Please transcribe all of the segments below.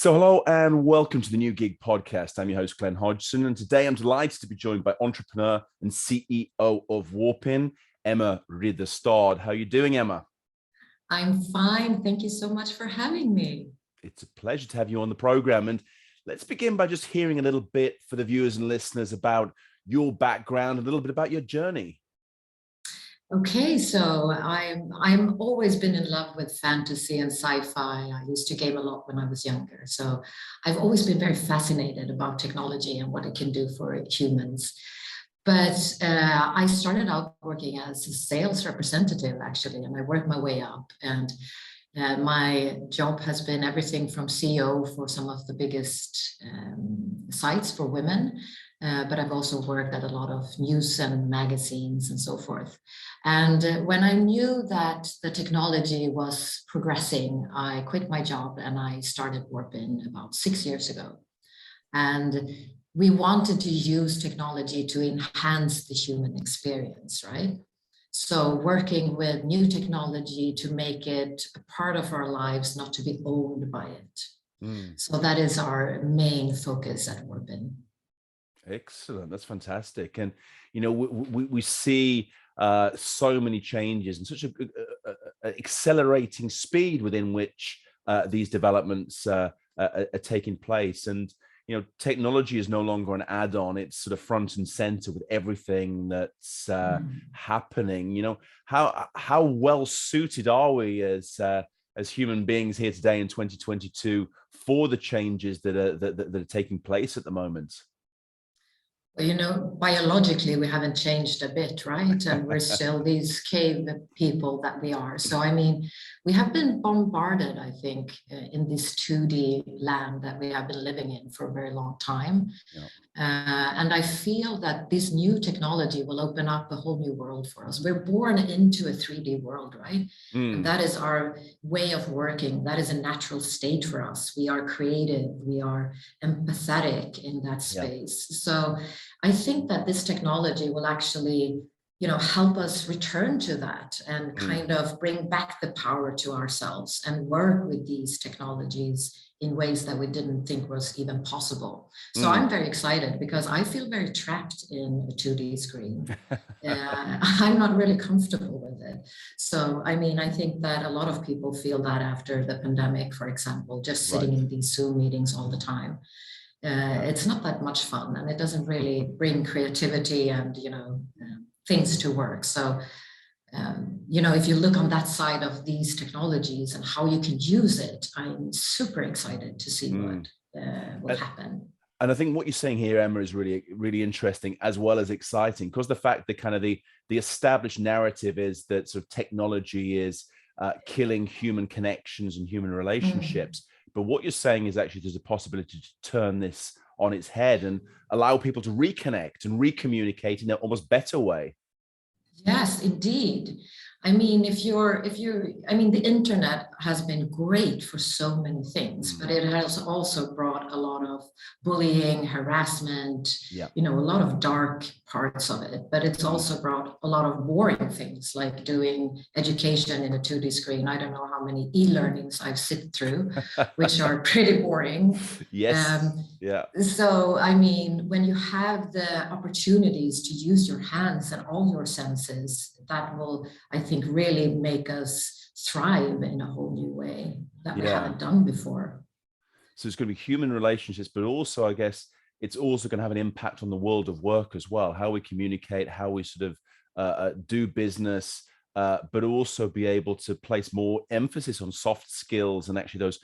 So hello and welcome to the New Gig Podcast. I'm your host, Glen Hodgson, and today I'm delighted to be joined by entrepreneur and CEO of Warpin, Emma Ridderstad. How are you doing, Emma? I'm fine. Thank you so much for having me. It's a pleasure to have you on the program. And let's begin by just hearing a little bit for the viewers and listeners about your background, a little bit about your journey. Okay, so I'm always been in love with fantasy and sci-fi. I used to game a lot when I was younger. So I've always been very fascinated about technology and what it can do for humans. But I started out working as a sales representative, actually, and I worked my way up. And my job has been everything from CEO for some of the biggest sites for women, but I've also worked at a lot of news and magazines and so forth. And when I knew that the technology was progressing, I quit my job and I started Warpin about 6 years ago. And we wanted to use technology to enhance the human experience, right? So working with new technology to make it a part of our lives, not to be owned by it. So that is our main focus at Warpin. Excellent. That's fantastic. And, you know, we see so many changes and such a accelerating speed within which these developments are taking place. And, you know, technology is no longer an add-on. It's sort of front and center with everything that's happening. You know, how well suited are we as human beings here today in 2022 for the changes that are taking place at the moment? Well, you know, biologically, we haven't changed a bit, right? And we're still these cave people that we are. So, I mean, we have been bombarded, I think, in this 2D land that we have been living in for a very long time. Yeah. And I feel that this new technology will open up a whole new world for us. We're born into a 3D world, right? And that is our way of working. That is a natural state for us. We are creative. We are empathetic in that space. Yeah. So I think that this technology will actually, you know, help us return to that and kind of bring back the power to ourselves and work with these technologies in ways that we didn't think was even possible. So I'm very excited because I feel very trapped in a 2D screen. I'm not really comfortable with it. So, I mean, I think that a lot of people feel that after the pandemic, for example, just sitting in these Zoom meetings all the time. It's not that much fun, and it doesn't really bring creativity and, you know, things to work. So, you know, if you look on that side of these technologies and how you can use it, I'm super excited to see what will happen. And I think what you're saying here, Emma, is really, really interesting as well as exciting, because the fact that kind of the established narrative is that sort of technology is killing human connections and human relationships. But what you're saying is actually there's a possibility to turn this on its head and allow people to reconnect and recommunicate in an almost better way. Yes, indeed. I mean, I mean, the internet has been great for so many things, but it has also brought a lot of bullying, harassment, you know, a lot of dark parts of it, but it's also brought a lot of boring things like doing education in a 2D screen. I don't know how many e-learnings I've sit through, which are pretty boring. Yes. So, I mean, when you have the opportunities to use your hands and all your senses, that will, I think, really make us thrive in a whole new way that we haven't done before. So it's going to be human relationships, but also, I guess, it's also going to have an impact on the world of work as well, how we communicate, how we sort of do business, but also be able to place more emphasis on soft skills and actually those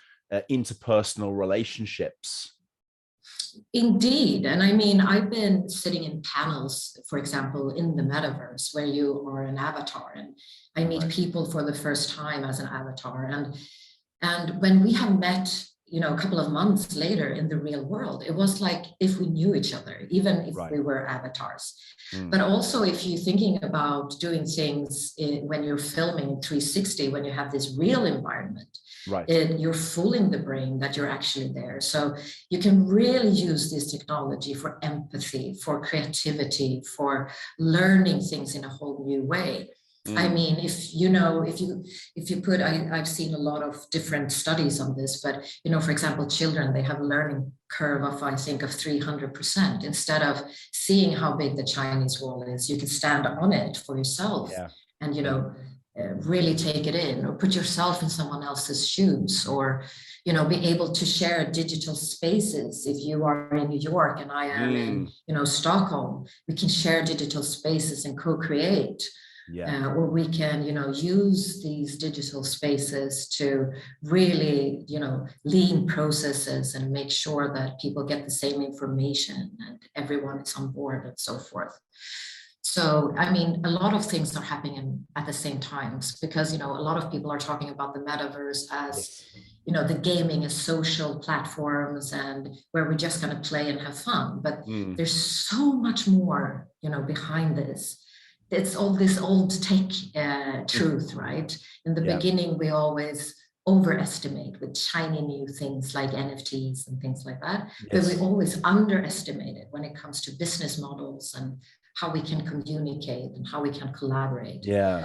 interpersonal relationships. Indeed. And I mean, I've been sitting in panels, for example, in the metaverse where you are an avatar and I meet people for the first time as an avatar. And when we have met, you know, a couple of months later in the real world, it was like if we knew each other, even if we were avatars. But also if you're thinking about doing things when you're filming in 360, when you have this real environment, you're fooling the brain that you're actually there. So you can really use this technology for empathy, for creativity, for learning things in a whole new way. I mean, if you put, I've seen a lot of different studies on this, but for example, children, they have a learning curve of, I think, of 300%. Instead of seeing how big the Chinese wall is, you can stand on it for yourself and really take it in, or put yourself in someone else's shoes, or be able to share digital spaces. If you are in New York and I am in Stockholm, we can share digital spaces and co-create. Or we can, use these digital spaces to really, lean processes and make sure that people get the same information and everyone is on board and so forth. So, I mean, a lot of things are happening at the same time, because, a lot of people are talking about the metaverse as, the gaming as social platforms and where we're just going to play and have fun. But there's so much more, behind this. It's all this old tech truth, right? In the beginning, we always overestimate with shiny new things like NFTs and things like that, but we always underestimate it when it comes to business models and how we can communicate and how we can collaborate.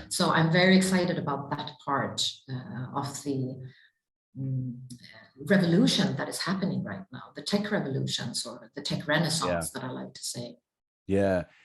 So I'm very excited about that part of the revolution that is happening right now, the tech revolutions, or the tech renaissance that I like to say.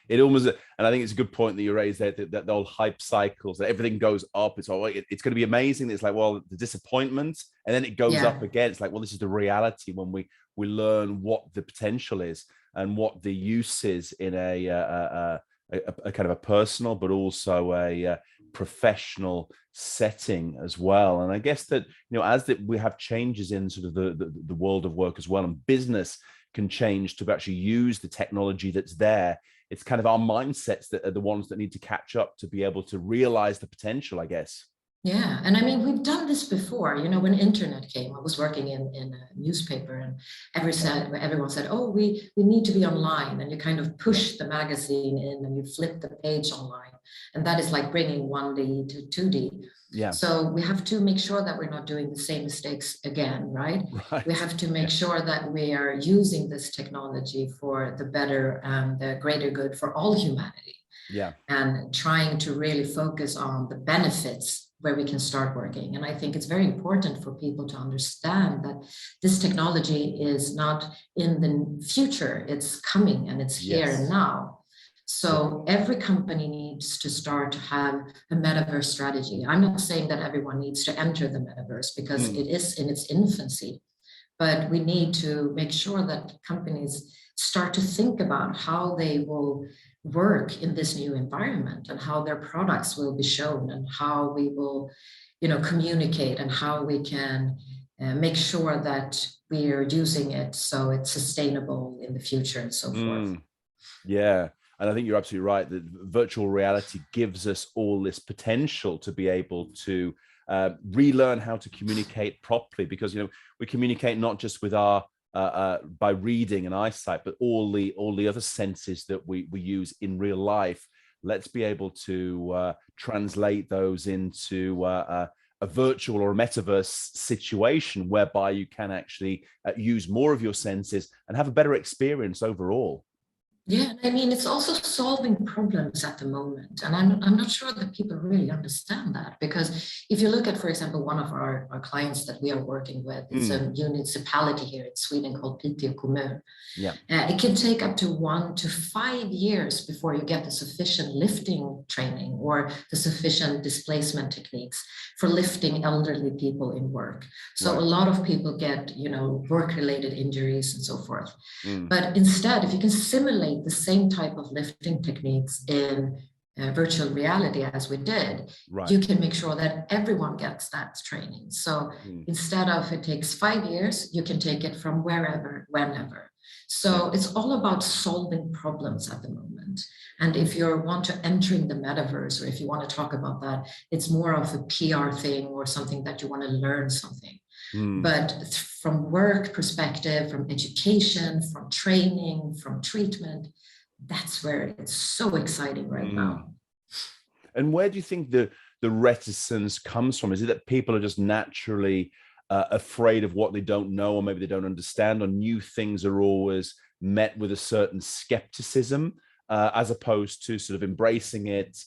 It almost, and I think it's a good point that you raised there, that the old hype cycles, that everything goes up. It's all like, it's going to be amazing. It's like, well, the disappointment, and then it goes up again. It's like, well, this is the reality when we learn what the potential is and what the use is in a kind of a personal, but also a professional setting as well. And I guess that, as we have changes in sort of the world of work as well, and business can change to actually use the technology that's there. It's kind of our mindsets that are the ones that need to catch up to be able to realize the potential, I guess. Yeah, and I mean, we've done this before. When internet came, I was working in a newspaper, and everyone said, oh, we need to be online, and you kind of push the magazine in and you flip the page online, and that is like bringing 1D to 2D. So we have to make sure that we're not doing the same mistakes again, right? We have to make sure that we are using this technology for the better and the greater good for all humanity. And trying to really focus on the benefits where we can start working. And I think it's very important for people to understand that this technology is not in the future, it's coming and it's here and now. So every company needs to start to have a metaverse strategy. I'm not saying that everyone needs to enter the metaverse, because it is in its infancy, but we need to make sure that companies start to think about how they will work in this new environment and how their products will be shown and how we will, communicate, and how we can make sure that we are using it so it's sustainable in the future and so forth. And I think you're absolutely right that virtual reality gives us all this potential to be able to relearn how to communicate properly, because we communicate not just with our by reading and eyesight, but all the other senses that we use in real life. Let's be able to translate those into a virtual or a metaverse situation whereby you can actually use more of your senses and have a better experience overall. Yeah, I mean, it's also solving problems at the moment. And I'm not sure that people really understand that, because if you look at, for example, one of our clients that we are working with, it's a municipality here in Sweden called Piteå kommun. It can take up to 1 to 5 years before you get the sufficient lifting training or the sufficient displacement techniques for lifting elderly people in work. So a lot of people get, work-related injuries and so forth. But instead, if you can simulate the same type of lifting techniques in virtual reality as we did, you can make sure that everyone gets that training. So instead of it takes 5 years, you can take it from wherever, whenever. So it's all about solving problems at the moment. And if you want to enter in the metaverse, or if you want to talk about that, it's more of a PR thing or something that you want to learn something. But from work perspective, from education, from training, from treatment, that's where it's so exciting right now. And where do you think the reticence comes from? Is it that people are just naturally afraid of what they don't know, or maybe they don't understand, or new things are always met with a certain skepticism? as opposed to sort of embracing it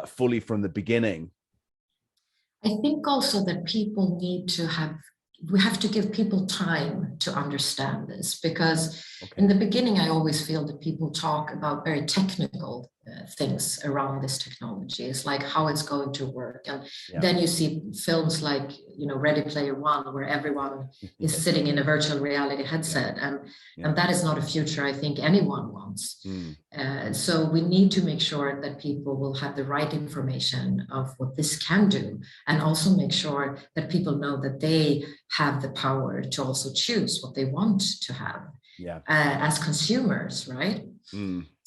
fully from the beginning? I think also that people need to we have to give people time to understand this, because in the beginning, I always feel that people talk about very technical things around this technology. It's like how it's going to work. And then you see films like, Ready Player One, where everyone is sitting in a virtual reality headset. And that is not a future I think anyone wants. So we need to make sure that people will have the right information of what this can do, and also make sure that people know that they have the power to also choose what they want to have as consumers, right?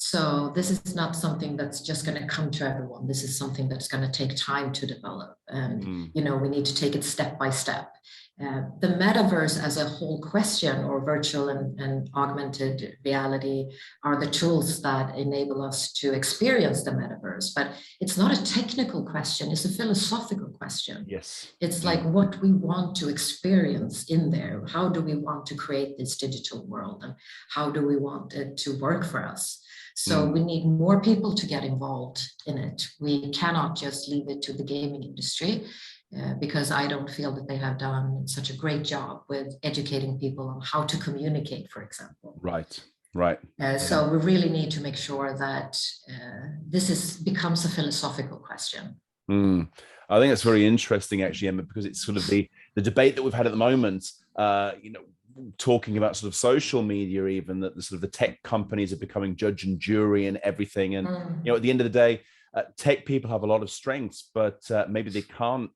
So this is not something that's just going to come to everyone. This is something that's going to take time to develop, and we need to take it step by step. The metaverse as a whole question, or virtual and augmented reality, are the tools that enable us to experience the metaverse. But it's not a technical question, it's a philosophical question. Yes. It's like what we want to experience in there. How do we want to create this digital world, and how do we want it to work for us? So we need more people to get involved in it. We cannot just leave it to the gaming industry. Because I don't feel that they have done such a great job with educating people on how to communicate, for example. Right. So we really need to make sure that this becomes a philosophical question. I think that's very interesting, actually, Emma, because it's sort of the debate that we've had at the moment, talking about sort of social media, even that the sort of the tech companies are becoming judge and jury and everything. And, at the end of the day, tech people have a lot of strengths, but maybe they can't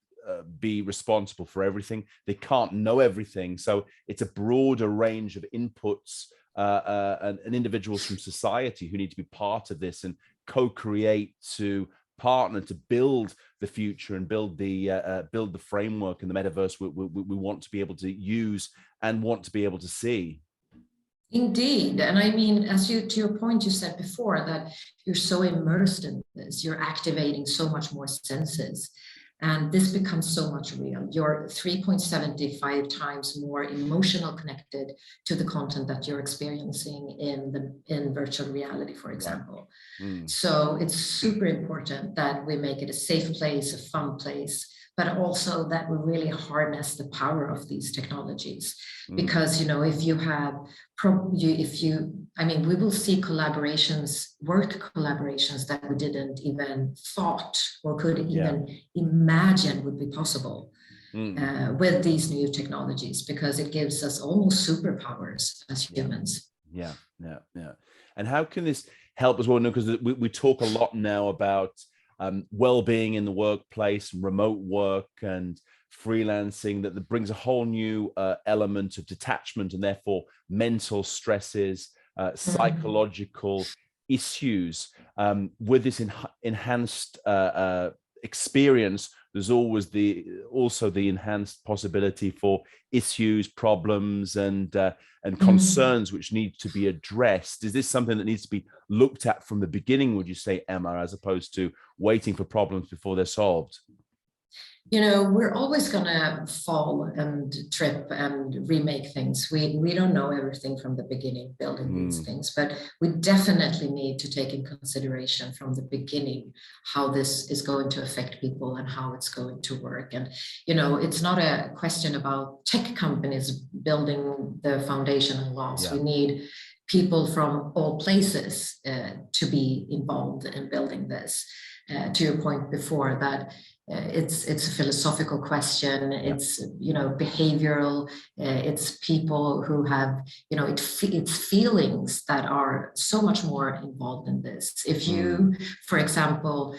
be responsible for everything. They can't know everything. So it's a broader range of inputs and individuals from society who need to be part of this and co-create, to partner, to build the future and build the framework and the metaverse we want to be able to use and want to be able to see. Indeed. And I mean, to your point, you said before that you're so immersed in this, you're activating so much more senses. And this becomes so much real. You're 3.75 times more emotional connected to the content that you're experiencing in virtual reality, for example. So it's super important that we make it a safe place, a fun place, but also that we really harness the power of these technologies. Because, if you have, we will see work collaborations that we didn't even thought or could even imagine would be possible with these new technologies, because it gives us almost superpowers as humans. Yeah. And how can this help as well? Because we talk a lot now about well-being in the workplace, remote work and freelancing, that brings a whole new element of detachment and therefore mental stresses, psychological issues. With this enhanced experience, there's always also the enhanced possibility for issues, problems, and concerns which need to be addressed. Is this something that needs to be looked at from the beginning, would you say, Emma, as opposed to waiting for problems before they're solved? We're always going to fall and trip and remake things. We don't know everything from the beginning, building these things, but we definitely need to take in consideration from the beginning how this is going to affect people and how it's going to work. And, it's not a question about tech companies building the foundation and laws. We need people from all places to be involved in building this. To your point before, that it's a philosophical question. It's behavioral. It's people who have it's feelings that are so much more involved in this. If you, for example,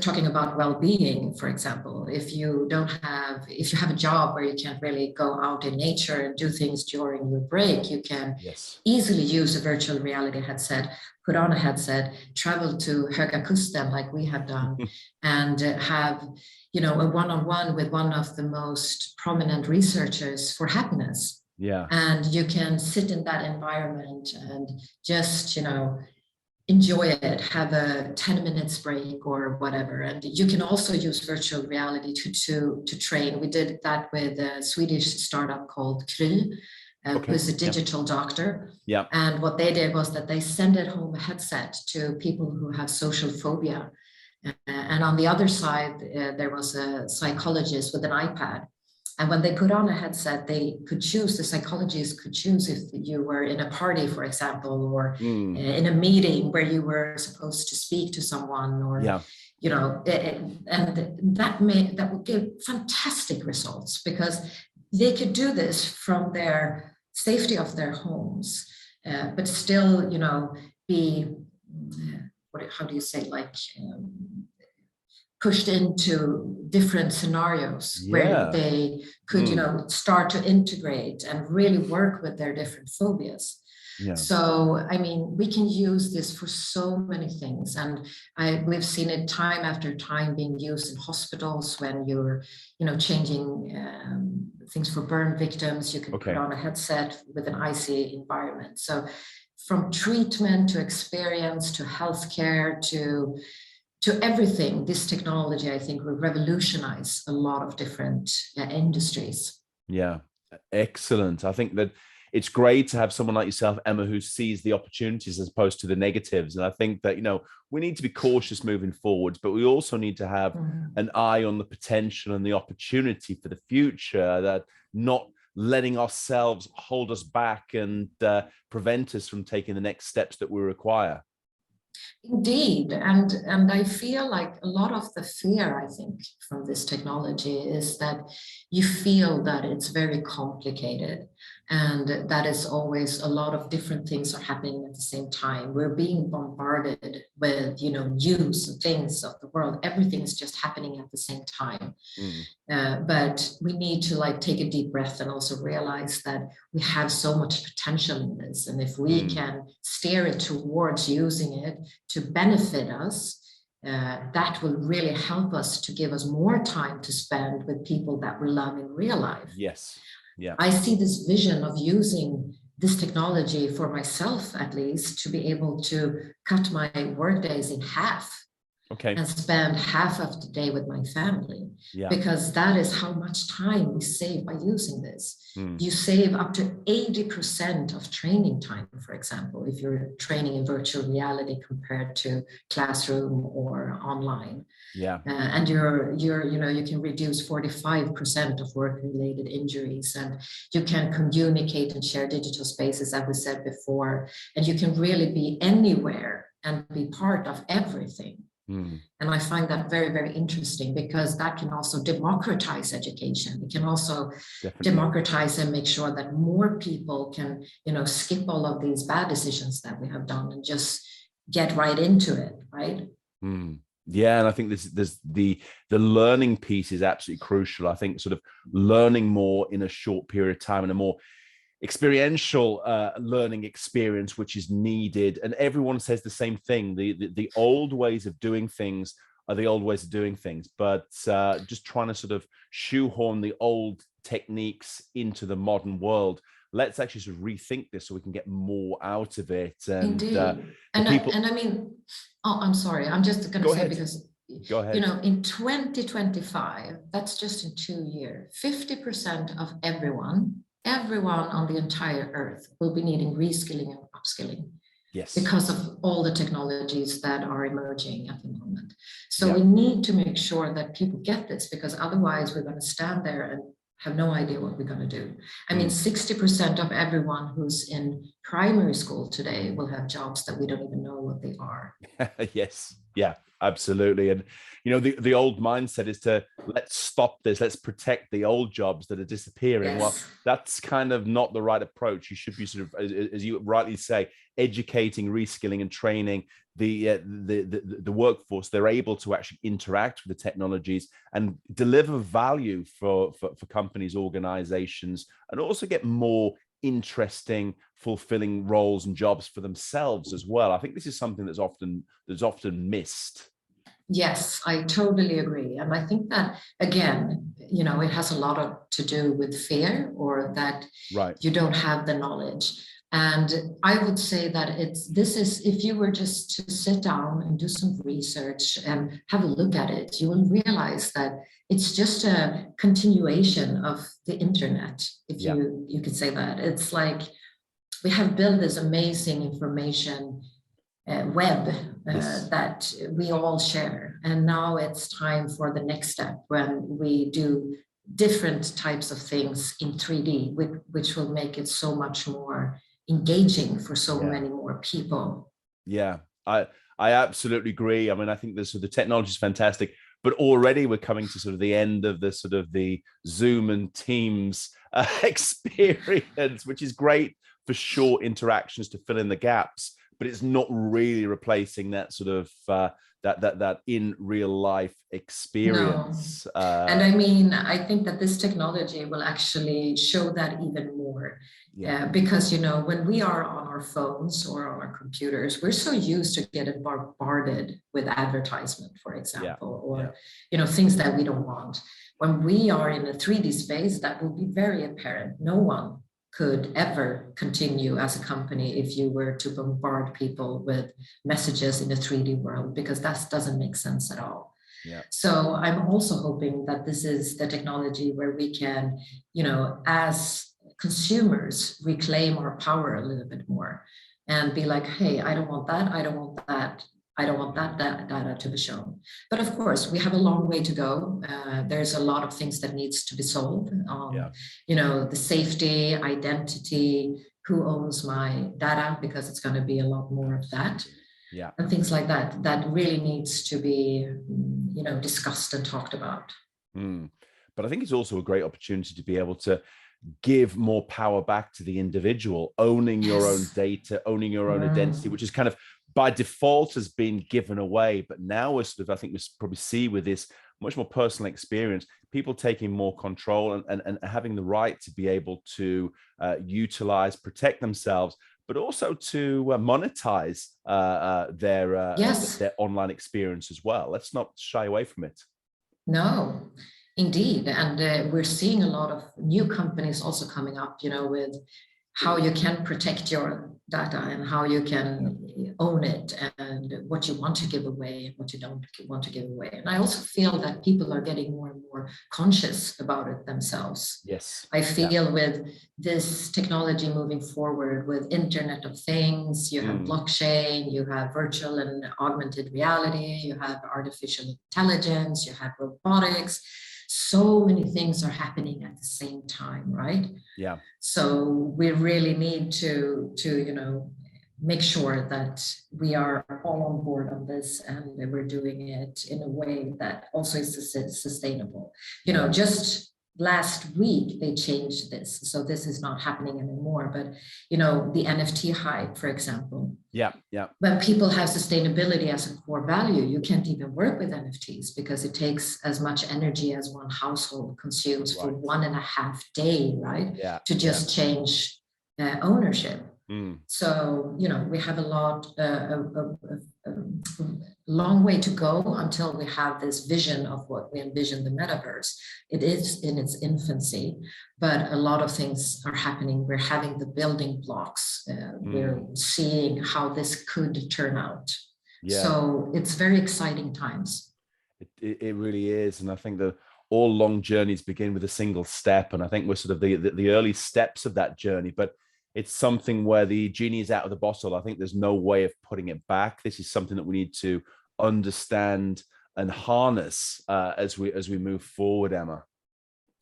talking about well-being, for example, if you have a job where you can't really go out in nature and do things during your break, you can easily use a virtual reality headset, put on a headset, travel to Höga Kusten like we have done, and have a one-on-one with one of the most prominent researchers for happiness. And you can sit in that environment and just enjoy it, have a 10 minutes break or whatever. And you can also use virtual reality to train. We did that with a Swedish startup called Kry, who's a digital doctor. Yeah. And what they did was that they sent at home a headset to people who have social phobia. And on the other side, there was a psychologist with an iPad. And when they put on a headset, they could choose, the psychologist could choose if you were in a party, for example, or in a meeting where you were supposed to speak to someone, or, you know, and that would give fantastic results, because they could do this from their safety of their homes, but still, you know, be, how do you say, like, pushed into different scenarios where they could, you know, start to integrate and really work with their different phobias. So, I mean, we can use this for so many things, and we've seen it time after time being used in hospitals when you're, you know, changing things for burn victims. You can put on a headset with an icy environment. So, from treatment to experience to healthcare to everything, this technology, I think, will revolutionize a lot of different industries. Yeah, excellent. I think that it's great to have someone like yourself, Emma, who sees the opportunities as opposed to the negatives. And I think that, you know, we need to be cautious moving forwards, but we also need to have an eye on the potential and the opportunity for the future, that not letting ourselves hold us back and prevent us from taking the next steps that we require. Indeed, and I feel like a lot of the fear, I think, from this technology is that you feel that it's very complicated, and that is always a lot of different things are happening at the same time. We're being bombarded with, you know, news and things of the world. Everything is just happening at the same time. But we need to, like, take a deep breath and also realize that we have so much potential in this, and if we can steer it towards using it to benefit us, that will really help us to give us more time to spend with people that we love in real life. Yes. Yeah. I see this vision of using this technology for myself, at least, to be able to cut my work days in half. And spend half of the day with my family, because that is how much time we save by using this. You save up to 80% of training time, for example, if you're training in virtual reality compared to classroom or online. And you're you know, you can reduce 45% of work-related injuries, and you can communicate and share digital spaces, as we said before, and you can really be anywhere and be part of everything. And I find that very, very interesting, because that can also democratize education. It can also democratize and make sure that more people can, you know, skip all of these bad decisions that we have done and just get right into it, right? Yeah, and I think there's the learning piece is absolutely crucial. I think sort of learning more in a short period of time and a more experiential learning experience, which is needed. And everyone says the same thing. The old ways of doing things are the old ways of doing things, but just trying to sort of shoehorn the old techniques into the modern world. Let's actually sort of rethink this so we can get more out of it. And Indeed. And I mean, oh, I'm sorry, I'm just going to say, because Go ahead. You know, in 2025, that's just in 2 years, 50% of everyone on the entire earth will be needing reskilling and upskilling. Yes. Because of all the technologies that are emerging at the moment. So we need to make sure that people get this, because otherwise we're going to stand there and have no idea what we're going to do. I mean, 60% of everyone who's in primary school today will have jobs that we don't even know what they are. Yes. Yeah, absolutely. And, you know, the old mindset is to let's stop this. Let's protect the old jobs that are disappearing. Well, that's kind of not the right approach. You should be sort of, as you rightly say, educating, reskilling and training the workforce. They're able to actually interact with the technologies and deliver value for companies, organizations, and also get more interesting, fulfilling roles and jobs for themselves as well. I think this is something that's often missed. Yes, I totally agree. And I think that, again, it has a lot to do with fear, or that Right. you don't have the knowledge. And I would say that this is, if you were just to sit down and do some research and have a look at it, you will realize that it's just a continuation of the internet, if Yeah. you could say that. It's like we have built this amazing information web Yes. that we all share. And now it's time for the next step, when we do different types of things in 3D, which will make it so much more engaging for so Yeah. many more people. Yeah, I absolutely agree. I mean, I think the technology is fantastic, but already we're coming to sort of the end of the Zoom and Teams experience, which is great for short interactions to fill in the gaps, but it's not really replacing that sort of that in real life experience. No. And I mean, I think that this technology will actually show that even more. Yeah. Because, when we are on our phones or on our computers, we're so used to getting bombarded with advertisement, for example, or, things that we don't want. When we are in a 3D space, that will be very apparent. No one could ever continue as a company if you were to bombard people with messages in a 3D world, because that doesn't make sense at all. Yeah. So I'm also hoping that this is the technology where we can, as consumers, reclaim our power a little bit more and be like, hey, I don't want that. I don't want that. I don't want that data to be shown. But of course, we have a long way to go. There's a lot of things that needs to be solved. The safety, identity, who owns my data, because it's going to be a lot more of that. Yeah. And things like that really needs to be, discussed and talked about. But I think it's also a great opportunity to be able to give more power back to the individual, owning your own data, owning your own identity, which is kind of by default has been given away. But now we're I think we probably see with this much more personal experience, people taking more control and having the right to be able to utilize, protect themselves, but also to monetize their online experience as well. Let's not shy away from it. No, indeed. And we're seeing a lot of new companies also coming up, with how you can protect your data and how you can own it, and what you want to give away and what you don't want to give away. And I also feel that people are getting more and more conscious about it themselves. Yes. I feel with this technology moving forward, with Internet of Things, you have blockchain, you have virtual and augmented reality, you have artificial intelligence, you have robotics. So many things are happening at the same time, right? Yeah. So we really need to make sure that we are all on board on this, and we're doing it in a way that also is sustainable. Just last week they changed this, so this is not happening anymore. But the NFT hype, for example. Yeah. When people have sustainability as a core value, you can't even work with NFTs because it takes as much energy as one household consumes for 1.5 days, right? Yeah. To just change ownership. So, we have a long way to go until we have this vision of what we envision the metaverse. It is in its infancy, but a lot of things are happening. We're having the building blocks. We're seeing how this could turn out. Yeah. So it's very exciting times. It really is. And I think that all long journeys begin with a single step. And I think we're sort of the early steps of that journey, but it's something where the genie is out of the bottle. I think there's no way of putting it back. This is something that we need to understand and harness as we move forward, Emma.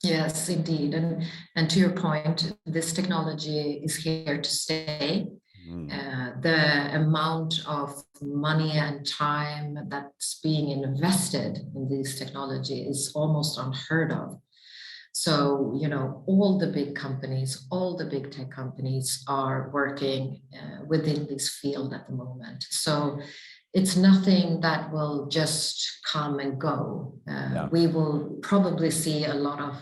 Yes, indeed. And to your point, this technology is here to stay. The amount of money and time that's being invested in this technology is almost unheard of. So, all the big companies, all the big tech companies are working within this field at the moment. So it's nothing that will just come and go. We will probably see a lot of,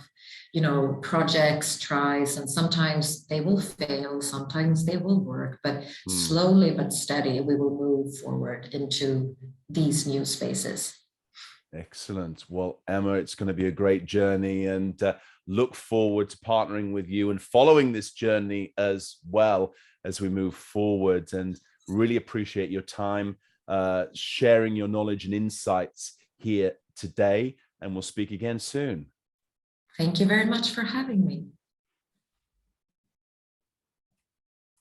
projects, tries, and sometimes they will fail, sometimes they will work, but slowly but steady, we will move forward into these new spaces. Excellent. Well, Emma, it's going to be a great journey, and look forward to partnering with you and following this journey as well as we move forward. And really appreciate your time, sharing your knowledge and insights here today. And we'll speak again soon. Thank you very much for having me.